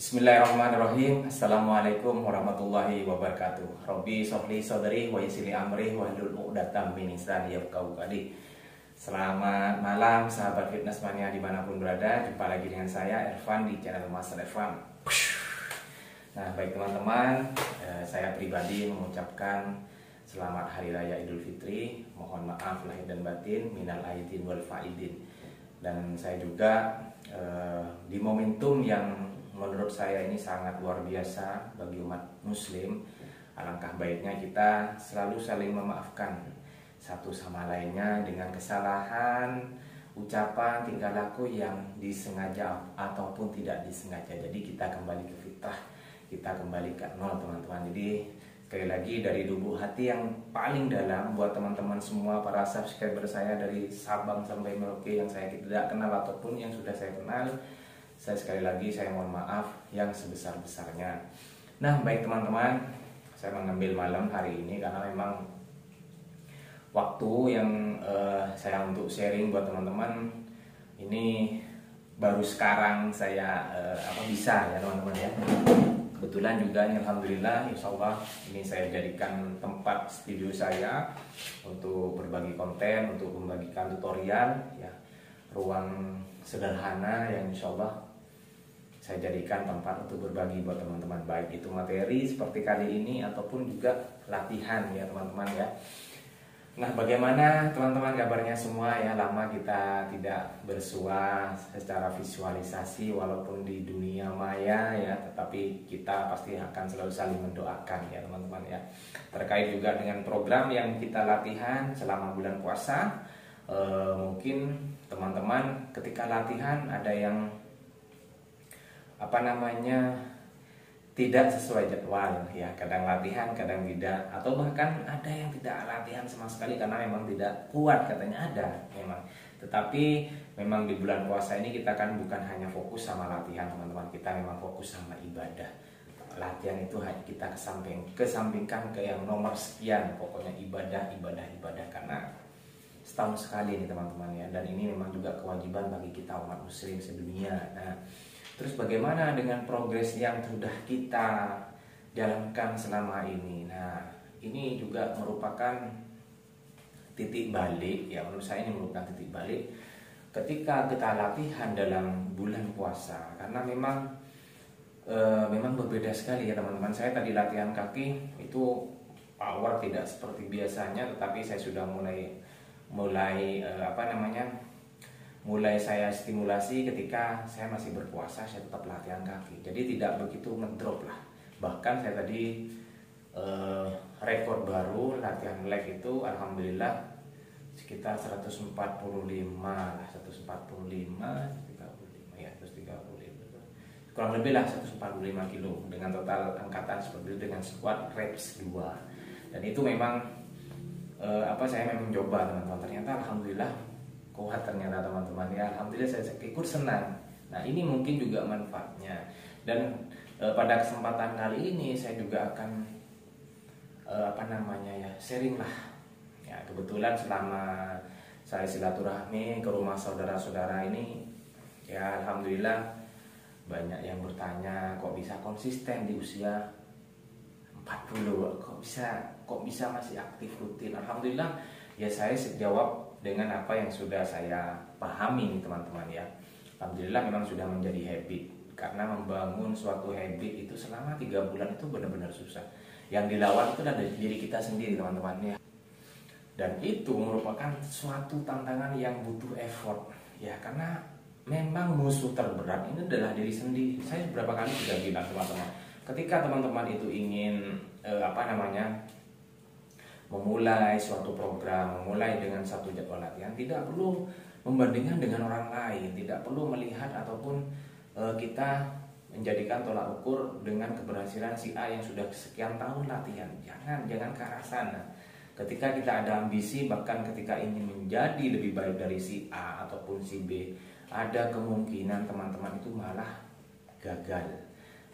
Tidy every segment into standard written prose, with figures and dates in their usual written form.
Bismillahirrahmanirrahim. Assalamualaikum warahmatullahi wabarakatuh. Robbi sholli sodri wa yassir li amri wahlul 'uqdatam min lisani yafqahu qawli. Selamat malam sahabat fitness mania dimanapun berada. Jumpa lagi dengan saya Irfan di channel Master Irfan. Nah baik teman-teman, saya pribadi mengucapkan selamat Hari Raya Idul Fitri. Mohon maaf lahir dan batin, minal aidin wal faidin. Dan saya juga di momentum yang menurut saya ini sangat luar biasa bagi umat muslim, alangkah baiknya kita selalu saling memaafkan satu sama lainnya dengan kesalahan, ucapan, tingkah laku yang disengaja ataupun tidak disengaja. Jadi kita kembali ke fitrah, kita kembali ke nol teman-teman. Jadi sekali lagi dari lubuk hati yang paling dalam buat teman-teman semua para subscriber saya dari Sabang sampai Merauke yang saya tidak kenal ataupun yang sudah saya kenal, saya sekali lagi saya mohon maaf yang sebesar-besarnya. Nah baik teman-teman, saya mengambil malam hari ini karena memang waktu yang saya untuk sharing buat teman-teman ini baru sekarang saya bisa ya teman-teman ya. Kebetulan juga nih, alhamdulillah insya Allah ini saya jadikan tempat studio saya untuk berbagi konten, untuk membagikan tutorial ya, ruang sederhana yang insya Allah saya jadikan tempat untuk berbagi buat teman-teman, baik itu materi seperti kali ini ataupun juga latihan ya teman-teman ya. Nah bagaimana teman-teman kabarnya semua ya, lama kita tidak bersua secara visualisasi walaupun di dunia maya ya, tetapi kita pasti akan selalu saling mendoakan ya teman-teman ya. Terkait juga dengan program yang kita latihan selama bulan puasa, mungkin teman-teman ketika latihan ada yang tidak sesuai jadwal ya, kadang latihan kadang tidak, atau bahkan ada yang tidak latihan sama sekali karena memang tidak kuat, katanya ada memang. Tetapi memang di bulan puasa ini kita kan bukan hanya fokus sama latihan teman-teman, kita memang fokus sama ibadah. Latihan itu hanya kita kesampingkan ke yang nomor sekian, pokoknya ibadah karena setahun sekali nih teman-teman ya, dan ini memang juga kewajiban bagi kita umat muslim sedunia. Nah terus bagaimana dengan progres yang sudah kita jalankan selama ini? Nah ini juga merupakan titik balik ya, menurut saya ini merupakan titik balik ketika kita latihan dalam bulan puasa, karena memang berbeda sekali ya teman-teman. Saya tadi latihan kaki itu power tidak seperti biasanya, tetapi saya sudah mulai saya stimulasi ketika saya masih berpuasa, saya tetap latihan kaki. Jadi tidak begitu ngedrop lah. Bahkan saya tadi rekor baru latihan leg itu alhamdulillah sekitar 145 lah, 145 ya, 135 kurang lebih lah 145 kilo dengan total angkatan seperti itu dengan squat reps 2. Dan itu memang saya memang coba teman-teman, ternyata alhamdulillah kuat ternyata teman-teman ya, alhamdulillah saya ikut senang. Nah ini mungkin juga manfaatnya, dan pada kesempatan kali ini saya juga akan sharing lah ya. Kebetulan selama saya silaturahmi ke rumah saudara-saudara ini ya, alhamdulillah banyak yang bertanya kok bisa konsisten di usia 40, kok bisa masih aktif rutin. Alhamdulillah ya, saya jawab dengan apa yang sudah saya pahami nih teman-teman ya. Alhamdulillah memang sudah menjadi habit, karena membangun suatu habit itu selama 3 bulan itu benar-benar susah. Yang dilawan itu adalah diri kita sendiri teman-teman ya. Dan itu merupakan suatu tantangan yang butuh effort ya, karena memang musuh terberat ini adalah diri sendiri. Saya beberapa kali sudah bilang teman-teman, ketika teman-teman itu ingin memulai suatu program, memulai dengan satu jadwal latihan, tidak perlu membandingkan dengan orang lain, tidak perlu melihat ataupun kita menjadikan tolak ukur dengan keberhasilan si A yang sudah sekian tahun latihan. Jangan ke arah sana. Ketika kita ada ambisi, bahkan ketika ingin menjadi lebih baik dari si A ataupun si B, ada kemungkinan teman-teman itu malah gagal,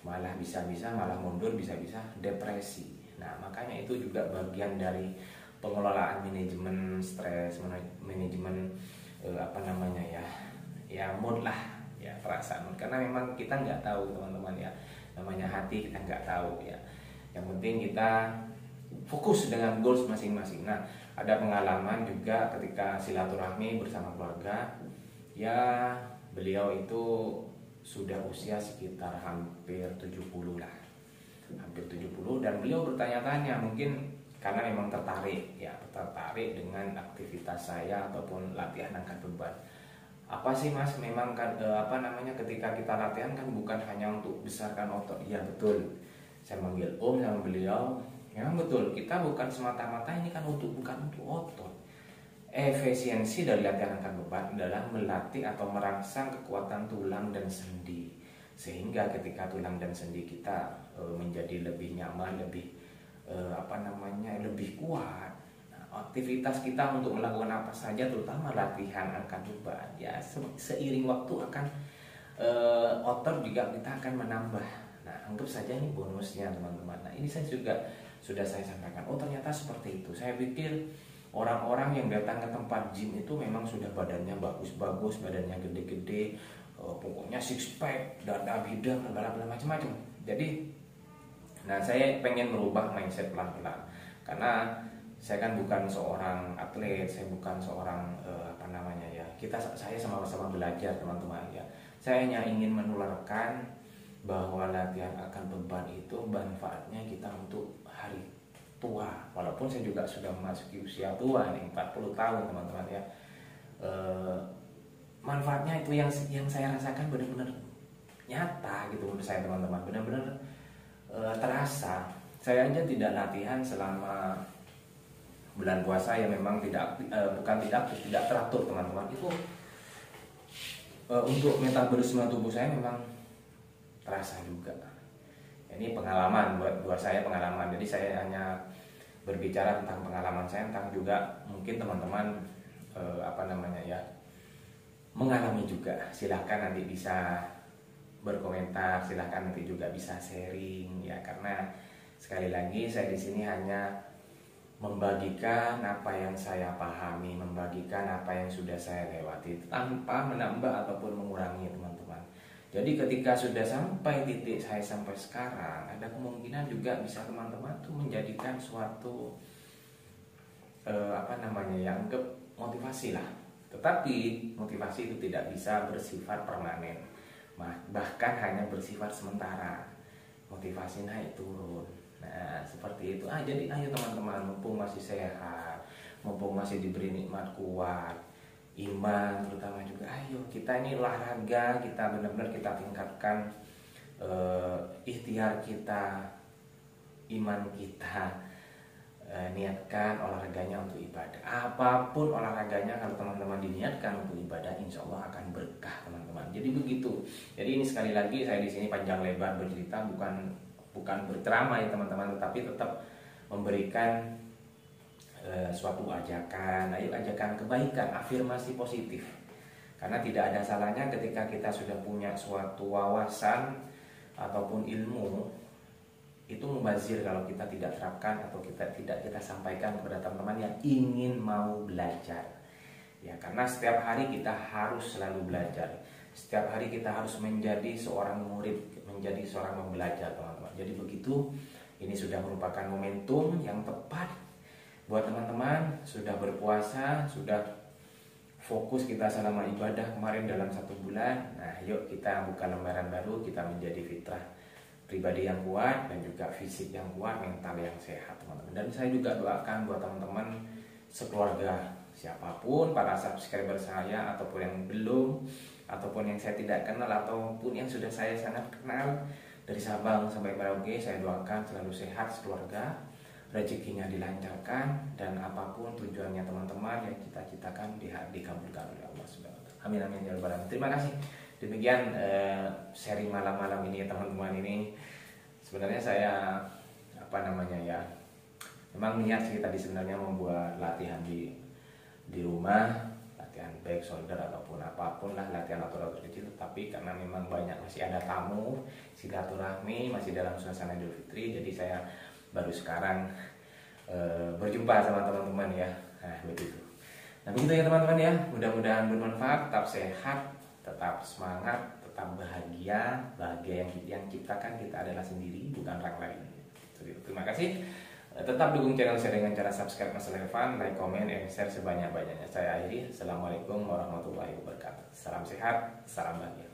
malah bisa-bisa malah mundur, bisa-bisa depresi. Nah makanya itu juga bagian dari pengelolaan manajemen stres, manajemen mood lah ya, ya, perasaan. Karena memang kita nggak tahu teman-teman ya, namanya hati kita nggak tahu ya. Yang penting kita fokus dengan goals masing-masing. Nah, ada pengalaman juga ketika silaturahmi bersama keluarga. Ya, beliau itu sudah usia sekitar hampir 70 lah. Hampir 70, dan beliau bertanya-tanya, mungkin karena memang tertarik dengan aktivitas saya ataupun latihan angkat beban. Apa sih Mas, memang kan ketika kita latihan kan bukan hanya untuk besarkan otot. Iya betul, saya manggil Om sama beliau. Memang betul, kita bukan semata-mata ini kan bukan untuk otot. Efisiensi dari latihan angkat beban adalah melatih atau merangsang kekuatan tulang dan sendi, sehingga ketika tulang dan sendi kita menjadi lebih nyaman, lebih lebih kuat. Nah, aktivitas kita untuk melakukan apa saja, terutama latihan angkat beban, ya seiring waktu akan otot juga kita akan menambah. Nah, anggap saja ini bonusnya teman-teman. Nah, ini saya juga sudah saya sampaikan. Oh, ternyata seperti itu. Saya pikir orang-orang yang datang ke tempat gym itu memang sudah badannya bagus-bagus, badannya gede-gede, pokoknya six pack, dada bidang, bla macam-macam. Jadi, nah, saya pengen merubah mindset pelan-pelan, karena saya kan bukan seorang atlet, saya bukan seorang saya sama-sama belajar teman-teman ya. Saya hanya ingin menularkan bahwa latihan akan beban itu manfaatnya kita untuk hari tua. Walaupun saya juga sudah memasuki usia tua nih, 40 tahun teman-teman ya. Manfaatnya itu yang saya rasakan benar-benar nyata gitu menurut saya teman-teman, benar-benar terasa. Saya aja tidak latihan selama bulan puasa yang memang tidak teratur teman-teman. Itu untuk metabolisme tubuh saya memang terasa juga. Ini pengalaman buat saya, pengalaman. Jadi saya hanya berbicara tentang pengalaman saya, tentang juga mungkin teman-teman mengalami juga. Silahkan nanti bisa berkomentar, silahkan nanti juga bisa sharing ya, karena sekali lagi saya di sini hanya membagikan apa yang saya pahami, membagikan apa yang sudah saya lewati tanpa menambah ataupun mengurangi teman-teman. Jadi ketika sudah sampai titik saya sampai sekarang, ada kemungkinan juga bisa teman-teman tuh menjadikan suatu anggap motivasi lah. Tetapi motivasi itu tidak bisa bersifat permanen, bahkan hanya bersifat sementara. Motivasi naik turun. Nah, seperti itu. Jadi ayo teman-teman, mumpung masih sehat, mumpung masih diberi nikmat kuat, iman terutama juga, ayo kita ini olahraga, kita benar-benar kita tingkatkan ikhtiar kita, iman kita. Niatkan olahraganya untuk ibadah. Apapun olahraganya, kalau teman-teman diniatkan untuk ibadah, insya Allah akan berkah teman-teman. Jadi begitu. Jadi ini sekali lagi saya di sini panjang lebar bercerita, bukan berceramah ya teman-teman, tetapi tetap memberikan suatu ajakan, ajakan kebaikan, afirmasi positif. Karena tidak ada salahnya ketika kita sudah punya suatu wawasan ataupun ilmu, itu mubazir kalau kita tidak terapkan atau tidak kita sampaikan kepada teman-teman yang ingin mau belajar. Ya, karena setiap hari kita harus selalu belajar. Setiap hari kita harus menjadi seorang murid, menjadi seorang pembelajar, teman-teman. Jadi begitu, ini sudah merupakan momentum yang tepat buat teman-teman. Sudah berpuasa, sudah fokus kita selama ibadah kemarin dalam 1 bulan. Nah, yuk kita buka lembaran baru, kita menjadi fitrah pribadi yang kuat dan juga fisik yang kuat, mental yang sehat teman-teman. Dan saya juga doakan buat teman-teman sekeluarga, siapapun para subscriber saya ataupun yang belum, ataupun yang saya tidak kenal ataupun yang sudah saya sangat kenal, dari Sabang sampai Merauke, saya doakan selalu sehat sekeluarga, rezekinya dilancarkan, dan apapun tujuannya teman-teman yang cita-citakan dikabulkan oleh Allah Subhanahu wa taala. Amin amin ya rabbal alamin. Terima kasih. Demikian sharing malam-malam ini teman-teman. Ini sebenarnya saya memang niat sih tadi sebenarnya membuat latihan di rumah, latihan back shoulder ataupun apapun lah, latihan otot kecil. Tapi karena memang masih ada tamu, silaturahmi, masih dalam suasana Idul Fitri, jadi saya baru sekarang berjumpa sama teman-teman ya. Nah begitu. Nah begitu ya teman-teman ya. Mudah-mudahan bermanfaat. Tetap sehat, tetap semangat, tetap bahagia. Bahagia yang ciptakan kita adalah sendiri, bukan orang lain. Terima kasih. Tetap dukung channel saya dengan cara subscribe Mas Relevan, like, comment, and share sebanyak-banyaknya. Saya akhiri. Assalamualaikum warahmatullahi wabarakatuh. Salam sehat, salam bahagia.